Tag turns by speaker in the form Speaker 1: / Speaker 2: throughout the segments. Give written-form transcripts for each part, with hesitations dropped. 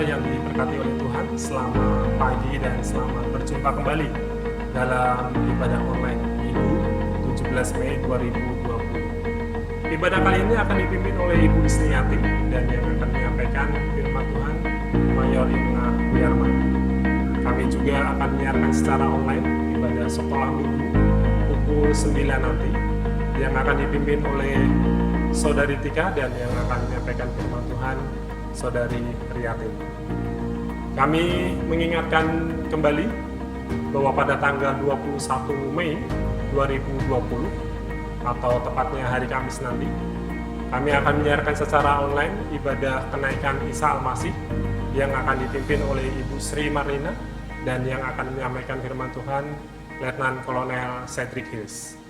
Speaker 1: yang diberkati oleh Tuhan, selamat pagi dan selamat berjumpa kembali dalam ibadah online Minggu 17 Mei 2020. Ibadah kali ini akan dipimpin oleh Ibu Isniati dan yang akan menyampaikan firman Tuhan Mayor Imna Wiyarman. Kami juga akan menyiarkan secara online ibadah sekolah Minggu pukul 9 nanti yang akan dipimpin oleh Saudari Tika dan yang akan menyampaikan firman Tuhan Saudari Riyatin. Kami mengingatkan kembali bahwa pada tanggal 21 Mei 2020 atau tepatnya hari Kamis nanti, kami akan menyiarkan secara online ibadah kenaikan Isa Al-Masih yang akan dipimpin oleh Ibu Sri Marlina dan yang akan menyampaikan firman Tuhan Letnan Kolonel Cedric Hills.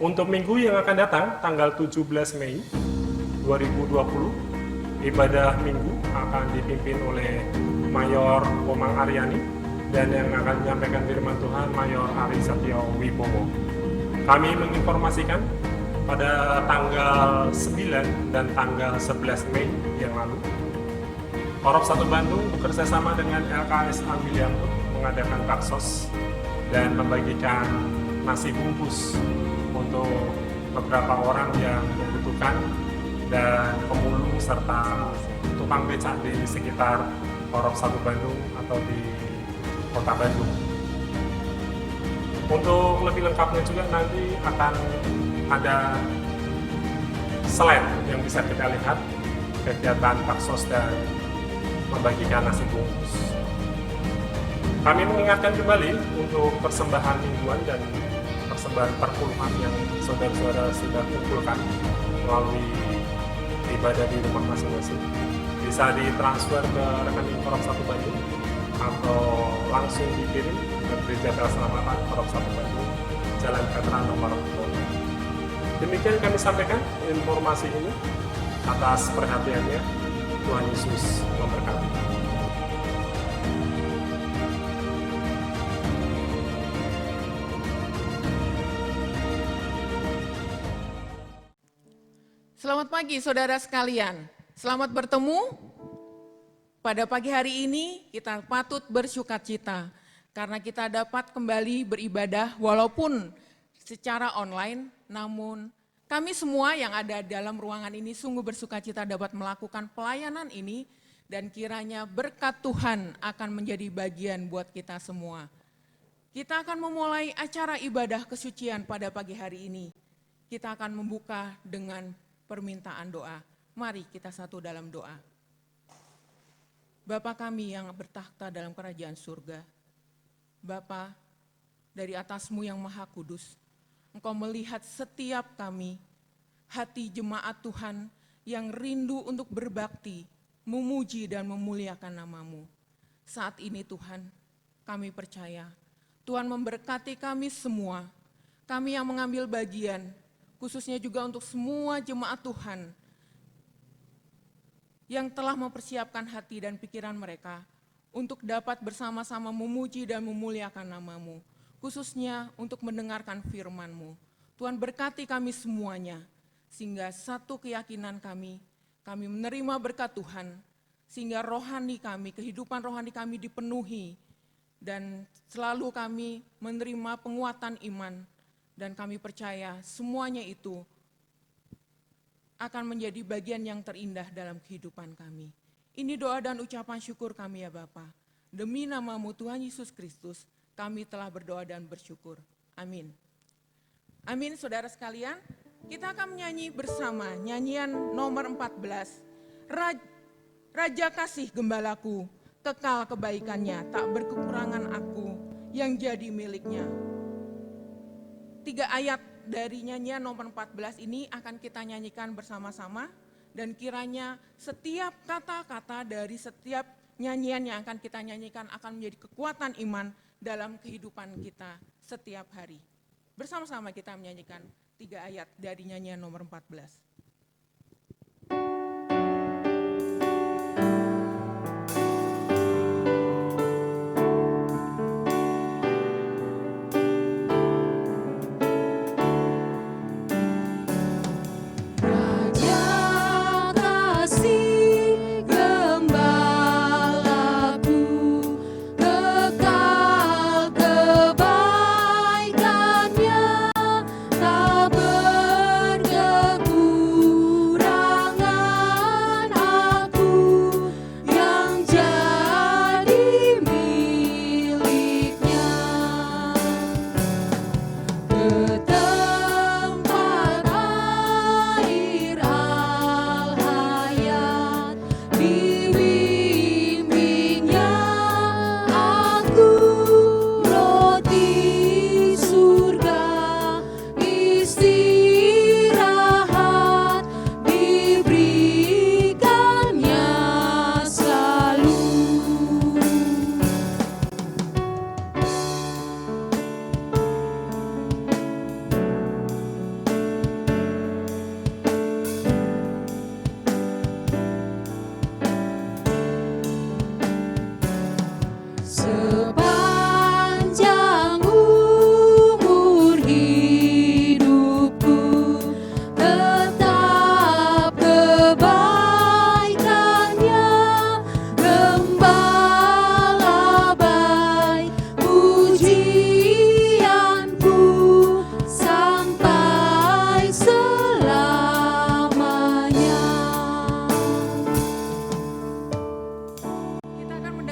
Speaker 1: Untuk minggu yang akan datang, tanggal 17 Mei 2020, ibadah minggu akan dipimpin oleh Mayor Komang Aryani dan yang akan menyampaikan firman Tuhan Mayor Ari Satyo Wibowo. Kami menginformasikan pada tanggal 9 dan tanggal 11 Mei yang lalu, Korop 1 Bandung bekerjasama dengan LKS Ambilianto mengadakan baksos dan membagikan nasi bungkus untuk beberapa orang yang membutuhkan dan pemulung serta tukang becak di sekitar Korop 1 Bandung atau di Kota Bandung. Untuk lebih lengkapnya juga nanti akan ada slide yang bisa kita lihat kegiatan baksos dan membagikan nasi bungkus. Kami mengingatkan kembali untuk persembahan mingguan dan persembahan perpuluhan yang saudara-saudara sudah kumpulkan melalui ibadah di rumah masing-masing. Bisa ditransfer ke rekening Korop 1 Bandung atau langsung dikirim ke Gereja Keselamatan Korop 1 Bandung, Jalan Veteran nomor 0. Demikian kami sampaikan informasi ini. Atas perhatiannya, Tuhan Yesus memberkati.
Speaker 2: Selamat pagi saudara sekalian, selamat bertemu. Pada pagi hari ini kita patut bersukacita karena kita dapat kembali beribadah walaupun secara online, namun kami semua yang ada dalam ruangan ini sungguh bersukacita dapat melakukan pelayanan ini dan kiranya berkat Tuhan akan menjadi bagian buat kita semua. Kita akan memulai acara ibadah kesucian pada pagi hari ini. Kita akan membuka dengan permintaan doa. Mari kita satu dalam doa. Bapa kami yang bertakhta dalam kerajaan surga, Bapa dari atas-Mu yang maha kudus, Engkau melihat setiap kami, hati jemaat Tuhan yang rindu untuk berbakti, memuji dan memuliakan nama-Mu. Saat ini Tuhan, kami percaya, Tuhan memberkati kami semua, kami yang mengambil bagian, khususnya juga untuk semua jemaat Tuhan yang telah mempersiapkan hati dan pikiran mereka untuk dapat bersama-sama memuji dan memuliakan nama-Mu, khususnya untuk mendengarkan firman-Mu. Tuhan berkati kami semuanya, sehingga satu keyakinan kami menerima berkat Tuhan, sehingga rohani kami, kehidupan rohani kami dipenuhi, dan selalu kami menerima penguatan iman. Dan kami percaya semuanya itu akan menjadi bagian yang terindah dalam kehidupan kami. Ini doa dan ucapan syukur kami ya Bapa. Demi nama-Mu Tuhan Yesus Kristus, kami telah berdoa dan bersyukur. Amin. Amin saudara sekalian, kita akan menyanyi bersama nyanyian nomor 14. Raja kasih gembalaku, kekal kebaikannya, tak berkekurangan aku yang jadi miliknya. 3 ayat dari nyanyian nomor 14 ini akan kita nyanyikan bersama-sama dan kiranya setiap kata-kata dari setiap nyanyian yang akan kita nyanyikan akan menjadi kekuatan iman dalam kehidupan kita setiap hari. Bersama-sama kita menyanyikan 3 ayat dari nyanyian nomor 14.
Speaker 3: Raja kasih gembala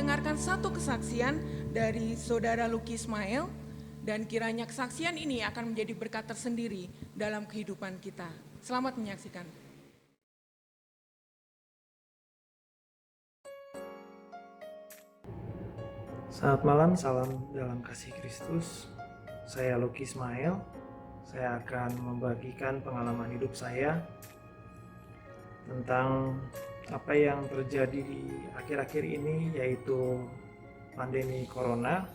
Speaker 2: mendengarkan satu kesaksian dari Saudara Lucky Ismail, dan kiranya kesaksian ini akan menjadi berkat tersendiri dalam kehidupan kita. Selamat menyaksikan.
Speaker 3: Selamat malam, salam dalam kasih Kristus. Saya Lucky Ismail. Saya akan membagikan pengalaman hidup saya tentang apa yang terjadi di akhir-akhir ini, yaitu pandemi Corona.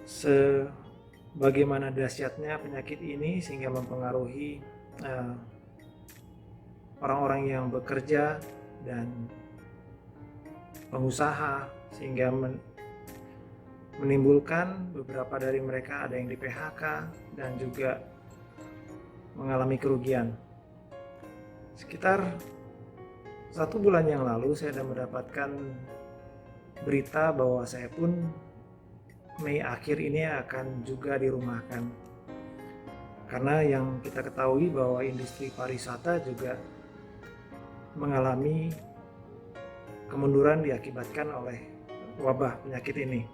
Speaker 3: Sebagaimana dahsyatnya penyakit ini sehingga mempengaruhi orang-orang yang bekerja dan pengusaha, sehingga menimbulkan beberapa dari mereka ada yang di PHK dan juga mengalami kerugian. Sekitar 1 bulan yang lalu saya sudah mendapatkan berita bahwa saya pun Mei akhir ini akan juga dirumahkan. Karena yang kita ketahui bahwa industri pariwisata juga mengalami kemunduran diakibatkan oleh wabah penyakit ini.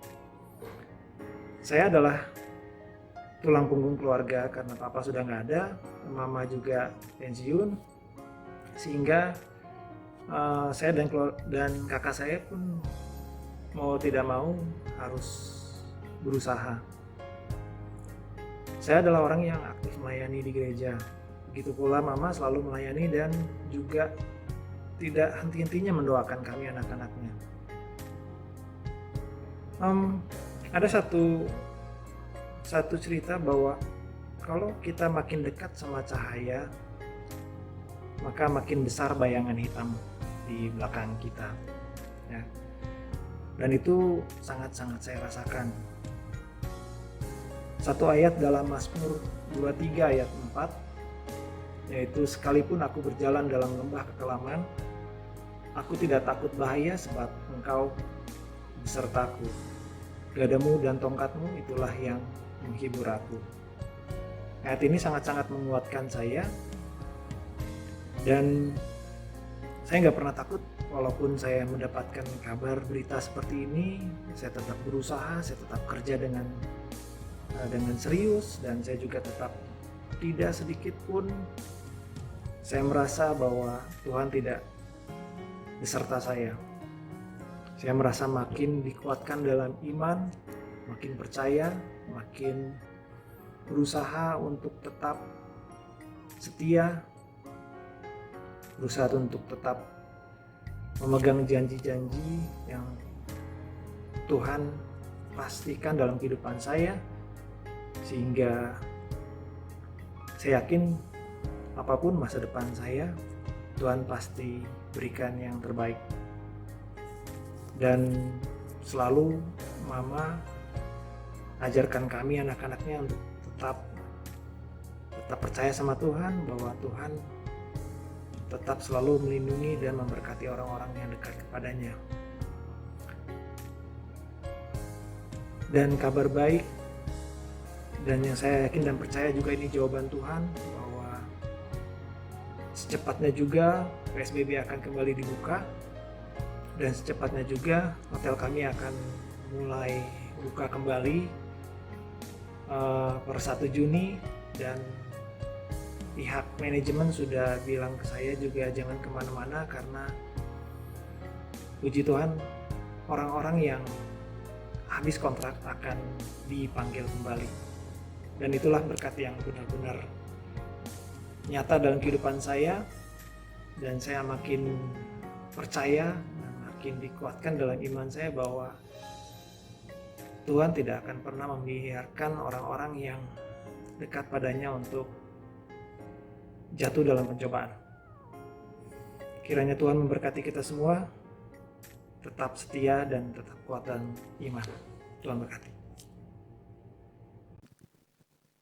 Speaker 3: Saya adalah tulang punggung keluarga karena papa sudah nggak ada, mama juga pensiun, sehingga saya dan kakak saya pun mau tidak mau harus berusaha. Saya adalah orang yang aktif melayani di gereja, begitu pula mama selalu melayani dan juga tidak henti-hentinya mendoakan kami anak-anaknya. Ada satu cerita bahwa kalau kita makin dekat sama cahaya, maka makin besar bayangan hitam di belakang kita, ya. Dan itu sangat-sangat saya rasakan. Satu ayat dalam Mazmur 23 ayat 4, yaitu sekalipun aku berjalan dalam lembah kekelaman, aku tidak takut bahaya sebab Engkau besertaku. Gadamu dan tongkatmu itulah yang menghibur aku. Ayat ini sangat-sangat menguatkan saya, dan saya nggak pernah takut walaupun saya mendapatkan kabar berita seperti ini. Saya tetap berusaha, saya tetap kerja dengan serius, dan saya juga tetap tidak sedikit pun saya merasa bahwa Tuhan tidak beserta saya. Saya merasa makin dikuatkan dalam iman, makin percaya, makin berusaha untuk tetap setia, berusaha untuk tetap memegang janji-janji yang Tuhan pastikan dalam kehidupan saya, sehingga saya yakin apapun masa depan saya, Tuhan pasti berikan yang terbaik. Dan selalu mama ajarkan kami anak-anaknya untuk tetap percaya sama Tuhan, bahwa Tuhan tetap selalu melindungi dan memberkati orang-orang yang dekat kepadanya. Dan kabar baik, dan yang saya yakin dan percaya juga ini jawaban Tuhan, bahwa secepatnya juga PSBB akan kembali dibuka, dan secepatnya juga hotel kami akan mulai buka kembali per 1 Juni, dan pihak manajemen sudah bilang ke saya juga jangan kemana-mana karena puji Tuhan orang-orang yang habis kontrak akan dipanggil kembali. Dan itulah berkat yang benar-benar nyata dalam kehidupan saya, dan saya makin percaya dan makin dikuatkan dalam iman saya bahwa Tuhan tidak akan pernah membiarkan orang-orang yang dekat padanya untuk jatuh dalam pencobaan. Kiranya Tuhan memberkati kita semua, tetap setia dan tetap kuat dalam iman. Tuhan berkati.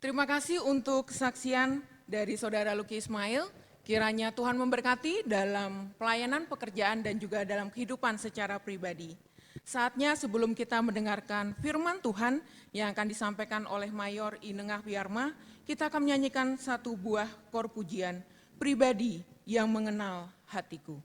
Speaker 2: Terima kasih untuk kesaksian dari Saudara Lucky Ismail. Kiranya Tuhan memberkati dalam pelayanan pekerjaan dan juga dalam kehidupan secara pribadi. Saatnya sebelum kita mendengarkan firman Tuhan yang akan disampaikan oleh Mayor Inengah Wiarma, kita akan menyanyikan satu buah kor pujian, Pribadi yang Mengenal Hatiku.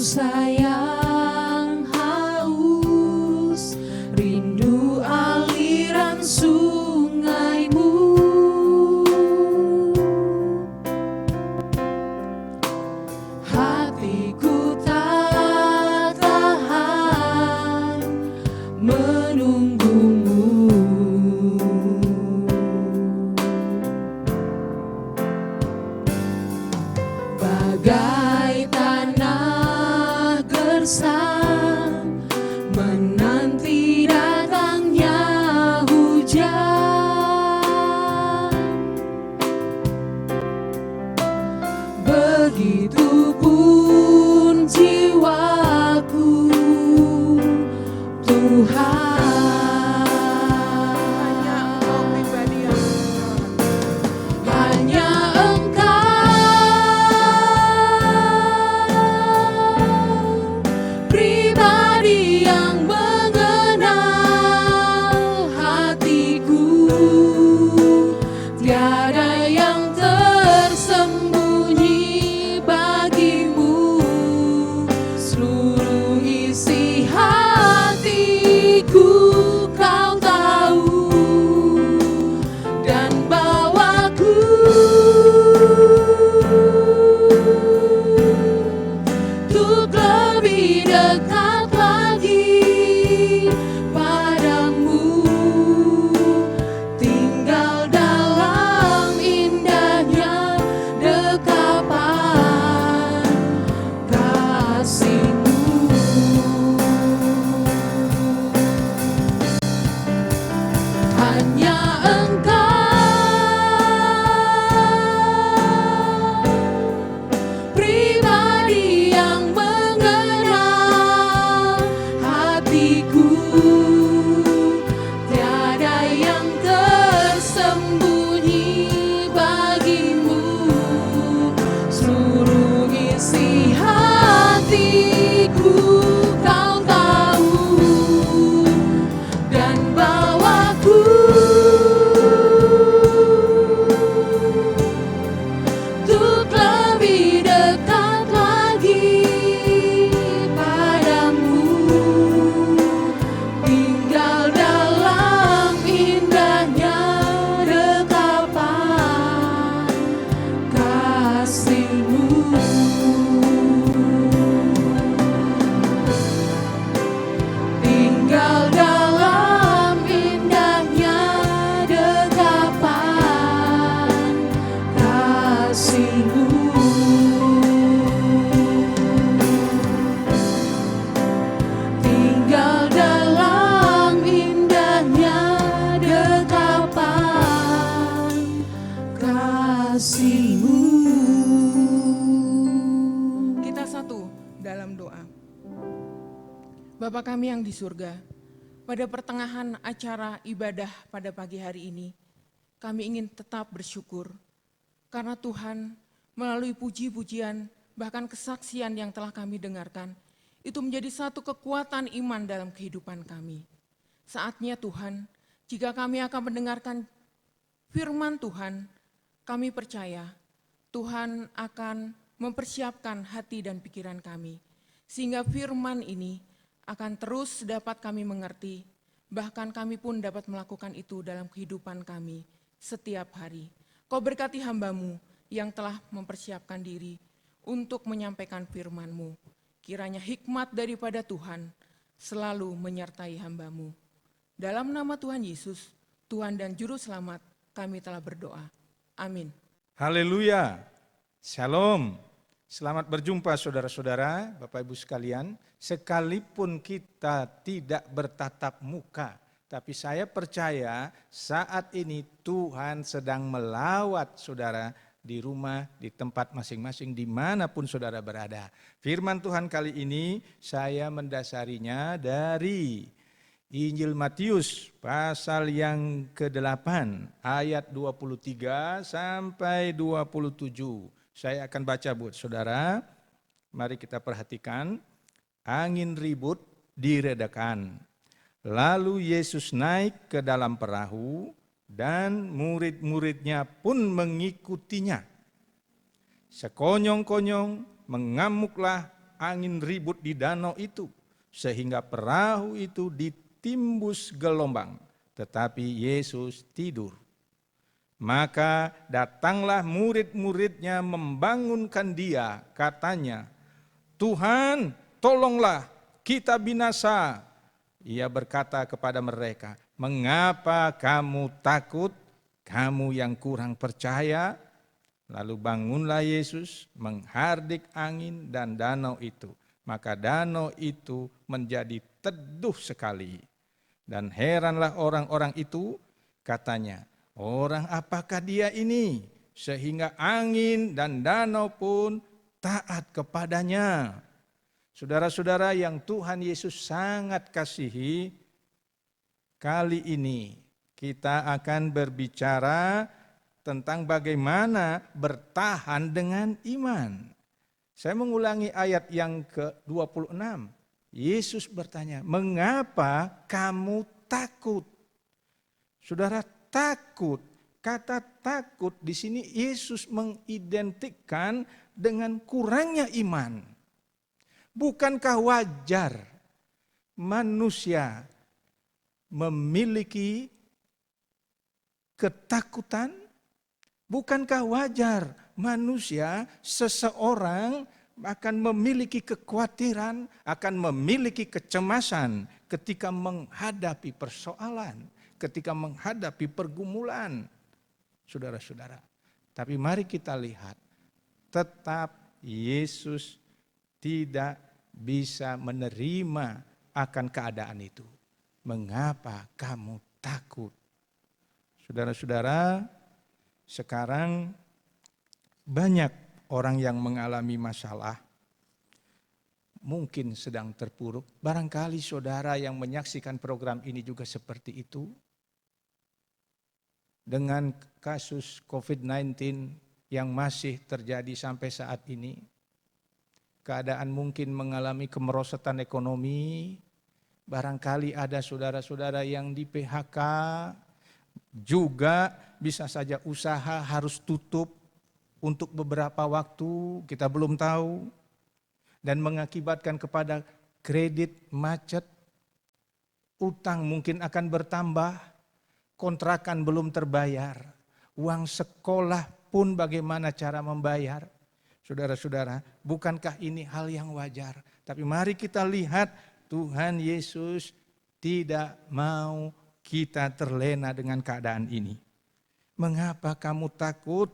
Speaker 4: sayang haus, rindu aliran sungaimu. Hatiku tak tahan menunggumu. Bagai tanah gersang menanti datangnya hujan, begitupun jiwaku, Tuhan.
Speaker 2: Hanya Engkau pribadi yang
Speaker 4: Hanya Engkau pribadi yang mengenal hatiku, tiada yang tersembunyi bagimu. Seluruh isi hatiku Kau tahu, dan bawaku untuk lebih dekat lagi padamu, tinggal dalam indahnya dekapan kasih-Mu. Hanya Engkau pribadi yang mengenal hatiku, tiada yang tersembunyi bagimu. Seluruh isi hatiku Kau tahu, dan bawaku untuk lebih dekat lagi padamu, tinggal dalam indahnya dekapan kasih-Mu. Tinggal dalam indahnya dekapan kasih-Mu. Tinggal dalam indahnya dekapan kasih-Mu.
Speaker 2: Kita satu dalam doa. Bapa kami yang di surga, pada pertengahan acara ibadah pada pagi hari ini, kami ingin tetap bersyukur karena Tuhan melalui puji-pujian bahkan kesaksian yang telah kami dengarkan, itu menjadi satu kekuatan iman dalam kehidupan kami. Saatnya Tuhan, jika kami akan mendengarkan firman Tuhan, kami percaya Tuhan akan mempersiapkan hati dan pikiran kami, sehingga firman ini akan terus dapat kami mengerti, bahkan kami pun dapat melakukan itu dalam kehidupan kami setiap hari. Kau berkati hamba-Mu yang telah mempersiapkan diri untuk menyampaikan firman-Mu. Kiranya hikmat daripada Tuhan selalu menyertai hamba-Mu. Dalam nama Tuhan Yesus, Tuhan dan Juru Selamat, kami telah berdoa. Amin.
Speaker 5: Haleluya, shalom. Selamat berjumpa saudara-saudara, Bapak Ibu sekalian. Sekalipun kita tidak bertatap muka, tapi saya percaya saat ini Tuhan sedang melawat saudara di rumah, di tempat masing-masing, dimanapun saudara berada. Firman Tuhan kali ini saya mendasarinya dari Injil Matius pasal yang ke-8 ayat 23 sampai 27. Saya akan baca buat saudara. Mari kita perhatikan. Angin ribut diredakan. Lalu Yesus naik ke dalam perahu dan murid-muridnya pun mengikutinya. Sekonyong-konyong mengamuklah angin ribut di danau itu, sehingga perahu itu ditimbus gelombang, tetapi Yesus tidur. Maka datanglah murid-muridnya membangunkan dia, katanya, "Tuhan, tolonglah, kita binasa." Ia berkata kepada mereka, "Mengapa kamu takut, kamu yang kurang percaya?" Lalu bangunlah Yesus, menghardik angin dan danau itu. Maka danau itu menjadi teduh sekali. Dan heranlah orang-orang itu, katanya, "Orang apakah dia ini, sehingga angin dan danau pun taat kepadanya?" Saudara-saudara yang Tuhan Yesus sangat kasihi, kali ini kita akan berbicara tentang bagaimana bertahan dengan iman. Saya mengulangi ayat yang ke-26. Yesus bertanya, "Mengapa kamu takut?" Saudara, takut. Kata takut di sini Yesus mengidentikan dengan kurangnya iman. Bukankah wajar manusia memiliki ketakutan? Bukankah wajar manusia, seseorang akan memiliki kekhawatiran, akan memiliki kecemasan ketika menghadapi persoalan, ketika menghadapi pergumulan, saudara-saudara. Tapi mari kita lihat, tetap Yesus tidak bisa menerima akan keadaan itu. Mengapa kamu takut? Saudara-saudara, sekarang banyak orang yang mengalami masalah, mungkin sedang terpuruk. Barangkali saudara yang menyaksikan program ini juga seperti itu. Dengan kasus COVID-19 yang masih terjadi sampai saat ini, keadaan mungkin mengalami kemerosotan ekonomi, barangkali ada saudara-saudara yang di PHK, juga bisa saja usaha harus tutup untuk beberapa waktu, kita belum tahu, dan mengakibatkan kepada kredit macet, utang mungkin akan bertambah, kontrakan belum terbayar, uang sekolah pun bagaimana cara membayar. Saudara-saudara, bukankah ini hal yang wajar? Tapi mari kita lihat, Tuhan Yesus tidak mau kita terlena dengan keadaan ini. "Mengapa kamu takut?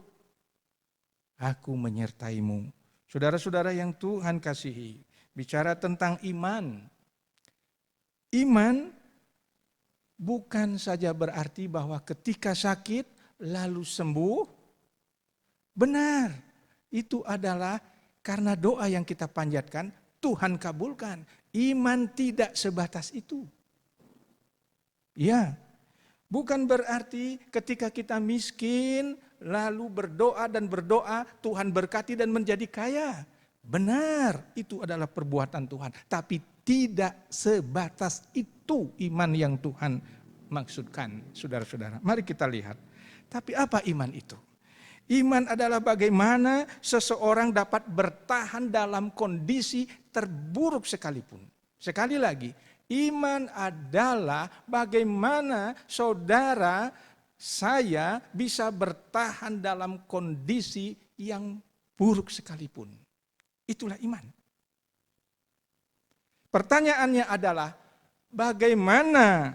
Speaker 5: Aku menyertaimu." Saudara-saudara yang Tuhan kasihi, bicara tentang iman. Iman bukan saja berarti bahwa ketika sakit lalu sembuh. Benar, itu adalah karena doa yang kita panjatkan, Tuhan kabulkan. Iman tidak sebatas itu. Ya, bukan berarti ketika kita miskin lalu berdoa dan berdoa Tuhan berkati dan menjadi kaya. Benar, itu adalah perbuatan Tuhan. Tapi tidak sebatas itu iman yang Tuhan maksudkan, saudara-saudara. Mari kita lihat. Tapi apa iman itu? Iman adalah bagaimana seseorang dapat bertahan dalam kondisi terburuk sekalipun. Sekali lagi, iman adalah bagaimana saudara saya bisa bertahan dalam kondisi yang buruk sekalipun. Itulah iman. Pertanyaannya adalah bagaimana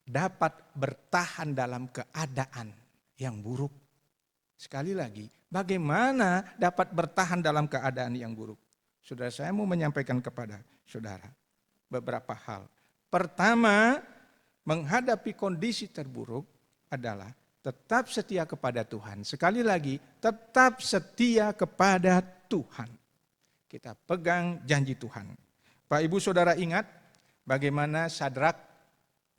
Speaker 5: dapat bertahan dalam keadaan yang buruk. Sekali lagi, bagaimana dapat bertahan dalam keadaan yang buruk? Saudara, saya mau menyampaikan kepada saudara beberapa hal. Pertama, menghadapi kondisi terburuk adalah tetap setia kepada Tuhan. Sekali lagi, tetap setia kepada Tuhan. Kita pegang janji Tuhan. Pak Ibu Saudara ingat bagaimana Sadrak,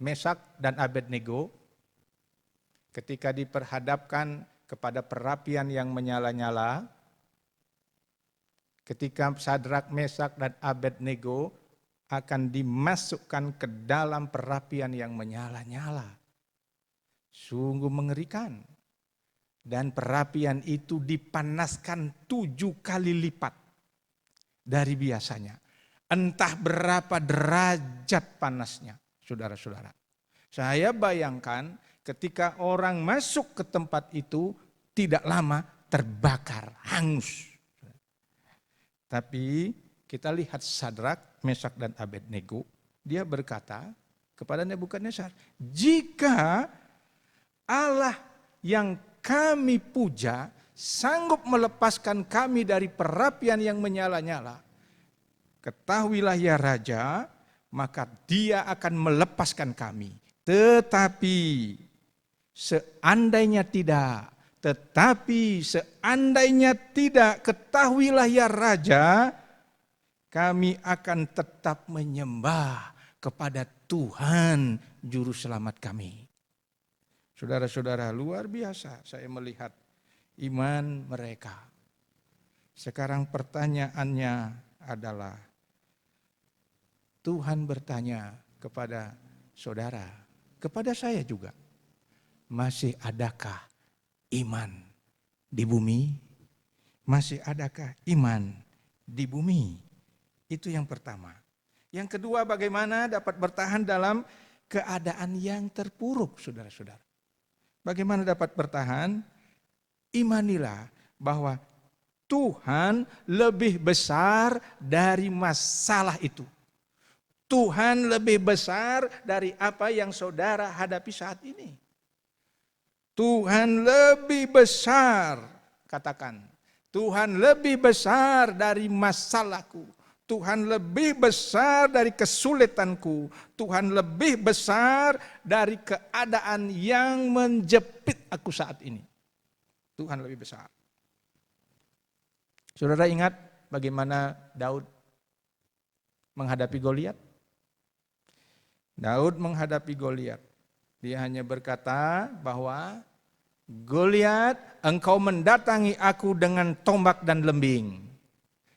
Speaker 5: Mesak, dan Abednego ketika diperhadapkan kepada perapian yang menyala-nyala. Ketika Sadrak, Mesak, dan Abednego akan dimasukkan ke dalam perapian yang menyala-nyala. Sungguh mengerikan. Dan perapian itu dipanaskan 7 kali lipat. dari biasanya. Entah berapa derajat panasnya, saudara-saudara. Saya bayangkan ketika orang masuk ke tempat itu tidak lama terbakar, hangus. Tapi kita lihat Sadrak, Mesak dan Abednego, dia berkata kepada Nebukadnezar, jika Allah yang kami puja sanggup melepaskan kami dari perapian yang menyala-nyala, ketahuilah ya Raja, maka dia akan melepaskan kami. Tetapi seandainya tidak, ketahuilah ya Raja, kami akan tetap menyembah kepada Tuhan Juru Selamat kami. Saudara-saudara, luar biasa saya melihat iman mereka. Sekarang pertanyaannya adalah, Tuhan bertanya kepada saudara, kepada saya juga, masih adakah iman di bumi? Masih adakah iman di bumi? Itu yang pertama. Yang kedua, bagaimana dapat bertahan dalam keadaan yang terpuruk, saudara-saudara. Bagaimana dapat bertahan? Imanilah bahwa Tuhan lebih besar dari masalah itu. Tuhan lebih besar dari apa yang saudara hadapi saat ini. Tuhan lebih besar, katakan. Tuhan lebih besar dari masalahku. Tuhan lebih besar dari kesulitanku. Tuhan lebih besar dari keadaan yang menjepit aku saat ini. Tuhan lebih besar. Saudara ingat bagaimana Daud menghadapi Goliat? Daud menghadapi Goliat. Dia hanya berkata bahwa, Goliat, engkau mendatangi aku dengan tombak dan lembing.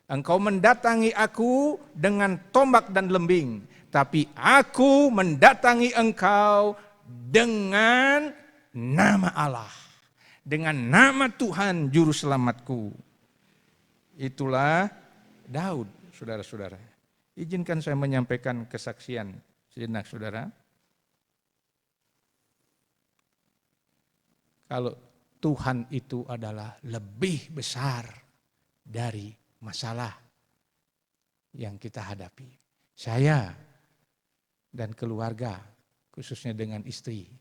Speaker 5: Engkau mendatangi aku dengan tombak dan lembing. Tapi aku mendatangi engkau dengan nama Allah. Dengan nama Tuhan Juru Selamatku. Itulah Daud, saudara-saudara. Izinkan saya menyampaikan kesaksian sejenak, saudara. Kalau Tuhan itu adalah lebih besar dari masalah yang kita hadapi. Saya dan keluarga, khususnya dengan istri,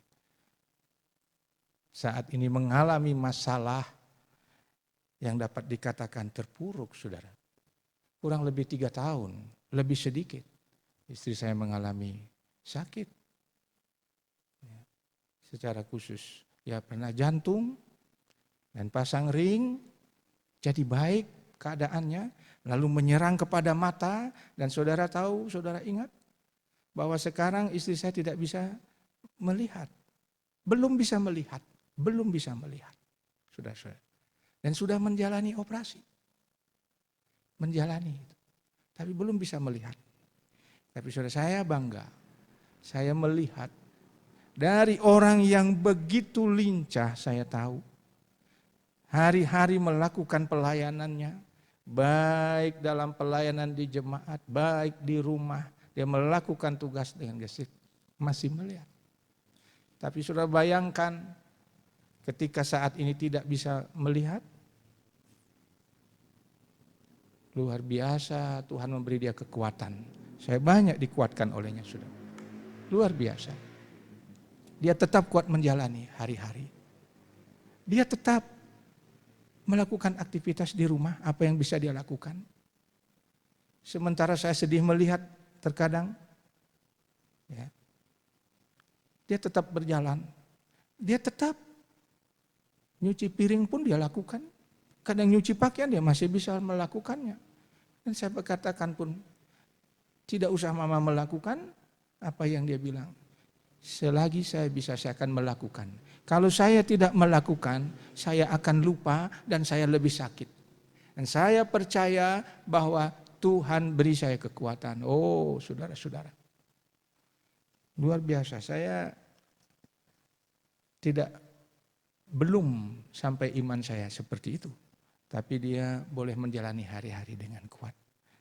Speaker 5: saat ini mengalami masalah yang dapat dikatakan terpuruk, saudara. Kurang lebih 3 tahun, lebih sedikit. Istri saya mengalami sakit. Secara khusus, ya pernah jantung dan pasang ring, jadi baik keadaannya, lalu menyerang kepada mata, dan saudara tahu, saudara ingat, bahwa sekarang istri saya tidak bisa melihat. Belum bisa melihat. Saudara-saudara. Dan sudah menjalani operasi. Menjalani itu. Tapi belum bisa melihat. Tapi saudara, saya bangga. Saya melihat dari orang yang begitu lincah, saya tahu. Hari-hari melakukan pelayanannya. Baik dalam pelayanan di jemaat, baik di rumah. Dia melakukan tugas dengan gesit. Masih melihat. Tapi saudara bayangkan, ketika saat ini tidak bisa melihat, luar biasa Tuhan memberi dia kekuatan. Saya banyak dikuatkan olehnya, saudara. Luar biasa. Dia tetap kuat menjalani hari-hari. Dia tetap melakukan aktivitas di rumah, apa yang bisa dia lakukan. Sementara saya sedih melihat terkadang, ya, dia tetap berjalan. Dia tetap nyuci piring pun dia lakukan. Kadang nyuci pakaian dia masih bisa melakukannya. Dan saya berkatakan pun, tidak usah mama melakukan apa yang dia bilang. Selagi saya bisa, saya akan melakukan. Kalau saya tidak melakukan, saya akan lupa dan saya lebih sakit. Dan saya percaya bahwa Tuhan beri saya kekuatan. Oh, saudara-saudara. Luar biasa, saya belum sampai iman saya seperti itu. Tapi dia boleh menjalani hari-hari dengan kuat.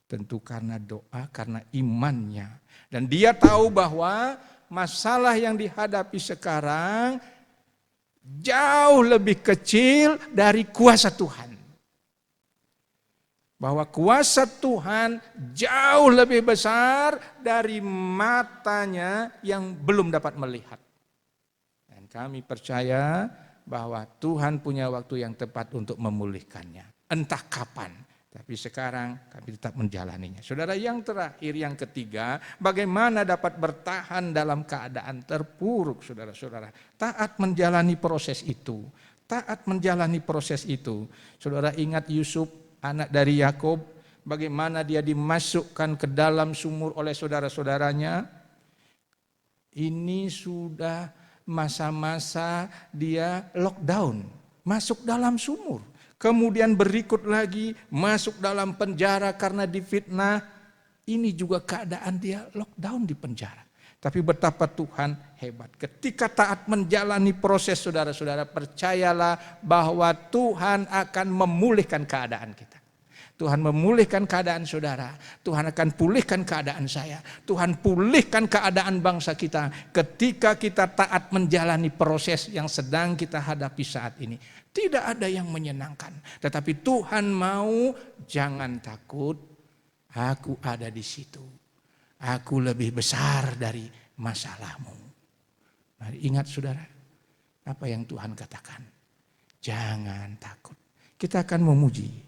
Speaker 5: Tentu karena doa, karena imannya. Dan dia tahu bahwa masalah yang dihadapi sekarang jauh lebih kecil dari kuasa Tuhan. Bahwa kuasa Tuhan jauh lebih besar dari matanya yang belum dapat melihat. Dan kami percaya bahwa Tuhan punya waktu yang tepat untuk memulihkannya. Entah kapan, tapi sekarang kami tetap menjalaninya. Saudara, yang terakhir, yang ketiga, bagaimana dapat bertahan dalam keadaan terpuruk, saudara-saudara. Taat menjalani proses itu. Taat menjalani proses itu. Saudara ingat Yusuf, anak dari Yakub, bagaimana dia dimasukkan ke dalam sumur oleh saudara-saudaranya. Ini sudah masa-masa dia lockdown, masuk dalam sumur. Kemudian berikut lagi masuk dalam penjara karena difitnah. Ini juga keadaan dia lockdown di penjara. Tapi betapa Tuhan hebat. Ketika taat menjalani proses, saudara-saudara, percayalah bahwa Tuhan akan memulihkan keadaan kita. Tuhan memulihkan keadaan saudara. Tuhan akan pulihkan keadaan saya. Tuhan pulihkan keadaan bangsa kita ketika kita taat menjalani proses yang sedang kita hadapi saat ini. Tidak ada yang menyenangkan. Tetapi Tuhan mau, jangan takut. Aku ada di situ. Aku lebih besar dari masalahmu. Mari ingat saudara, apa yang Tuhan katakan. Jangan takut. Kita akan memuji.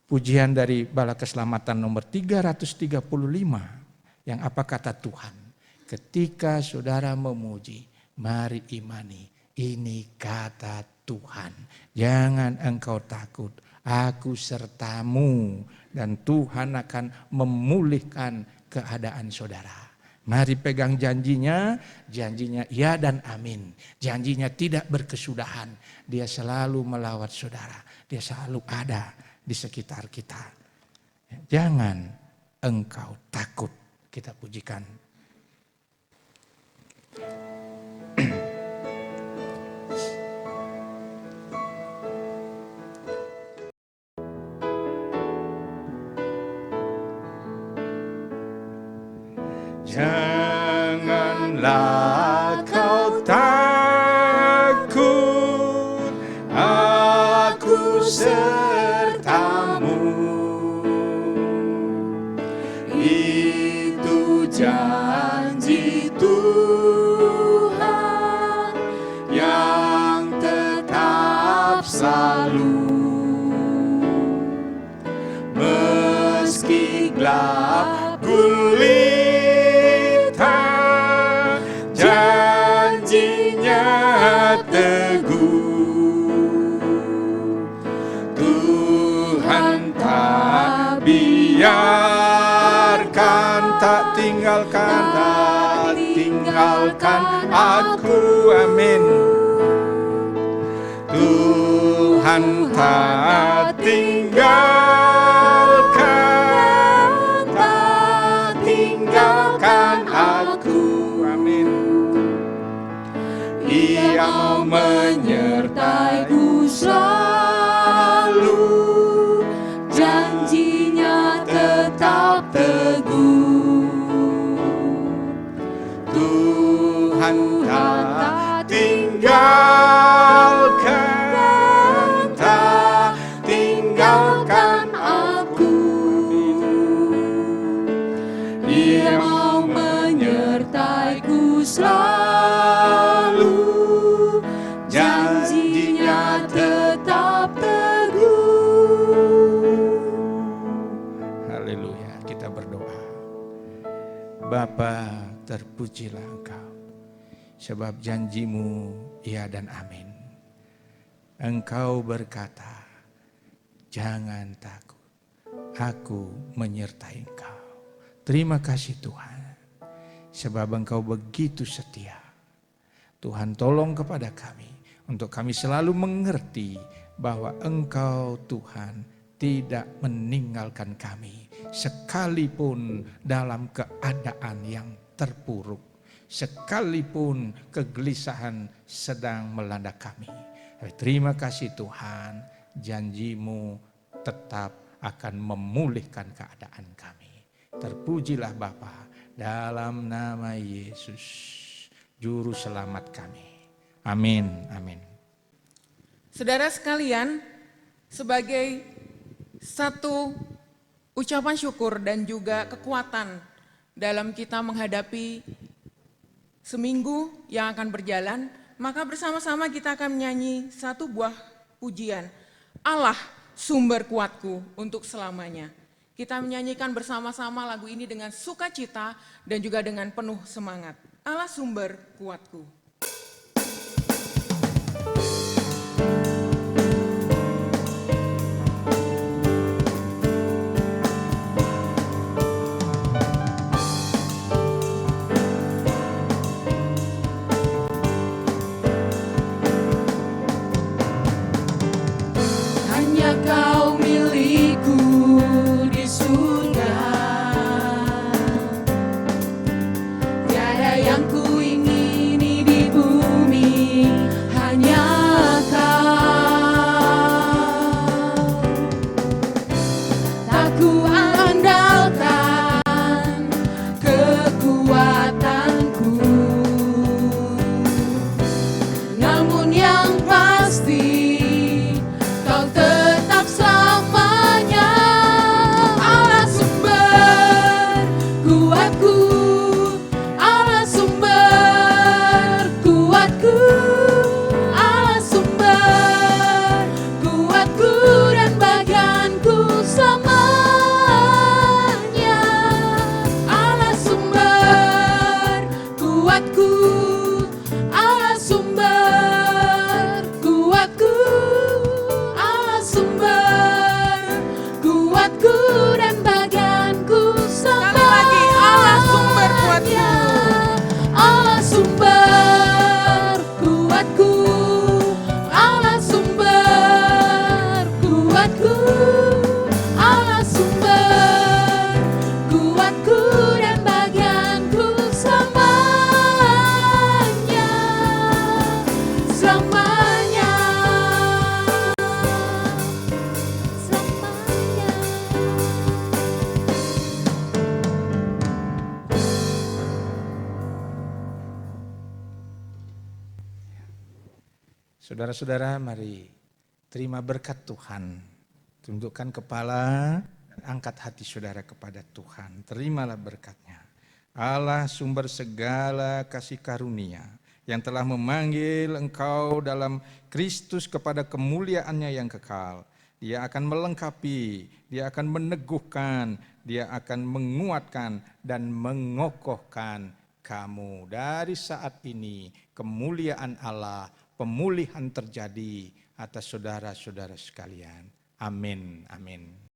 Speaker 5: Pujian dari Bala Keselamatan nomor 335. Yang apa kata Tuhan? Ketika saudara memuji, mari imani. Ini kata Tuhan. Jangan engkau takut. Aku sertamu. Dan Tuhan akan memulihkan keadaan saudara. Mari pegang janjinya. Janjinya ya dan amin. Janjinya tidak berkesudahan. Dia selalu melawat saudara. Dia selalu ada di sekitar kita. Jangan engkau takut. Kita pujikan. Janganlah kau takut, aku sertamu. Itu janji Tuhan yang tetap selalu. Meski gelap gulita, janjinya teguh. Tuhan tak biarkan, tak tinggalkan aku, amin. Tuhan tak tinggalkan aku, amin. Ia mau menyertaiku selalu, janjinya tetap teguh. Tuhan tak tinggalkan aku. Ia mau menyertaiku selalu, janjinya tetap teguh. Haleluya, kita berdoa. Bapa, terpujilah Engkau, sebab janjimu ya dan amin. Engkau berkata, jangan takut, aku menyertai engkau. Terima kasih Tuhan, sebab engkau begitu setia. Tuhan tolong kepada kami, untuk kami selalu mengerti bahwa engkau Tuhan tidak meninggalkan kami. Sekalipun dalam keadaan yang terpuruk, sekalipun kegelisahan sedang melanda kami. Terima kasih Tuhan, janjimu tetap akan memulihkan keadaan kami. Terpujilah Bapa dalam nama Yesus, Juru Selamat kami. Amin, amin.
Speaker 2: Saudara sekalian, sebagai satu ucapan syukur dan juga kekuatan dalam kita menghadapi seminggu yang akan berjalan, maka bersama-sama kita akan menyanyi satu buah pujian, Allah sumber kuatku untuk selamanya. Kita menyanyikan bersama-sama lagu ini dengan sukacita dan juga dengan penuh semangat. Allah sumber kuatku.
Speaker 4: Hanya Kau milikku di surga, tiada yang ku ingini di bumi, hanya Kau. Tak ku andalkan kekuatanku, namun yang pasti Kau tetap selamanya. Allah sumber kuatku, Allah sumber kuatku, Allah sumber kuatku dan bagianku selamanya. Allah sumber kuatku, Allah sumber kuatku, Allah sumber kuatku dan bagianku selamanya.
Speaker 2: lagi, Allah sumber kuatku.
Speaker 4: Allah sumber kuatku, Allah sumber kuatku, Allah sumber kuatku dan bagianku selamanya, selamanya, selamanya.
Speaker 5: Saudara-saudara, mari terima berkat Tuhan. Tundukkan kepala dan angkat hati saudara kepada Tuhan. Terimalah berkatnya. Allah sumber segala kasih karunia yang telah memanggil engkau dalam Kristus kepada kemuliaannya yang kekal. Dia akan melengkapi, dia akan meneguhkan, dia akan menguatkan dan mengokohkan kamu. Dari saat ini kemuliaan Allah, pemulihan terjadi atas saudara-saudara sekalian. Amin, amin.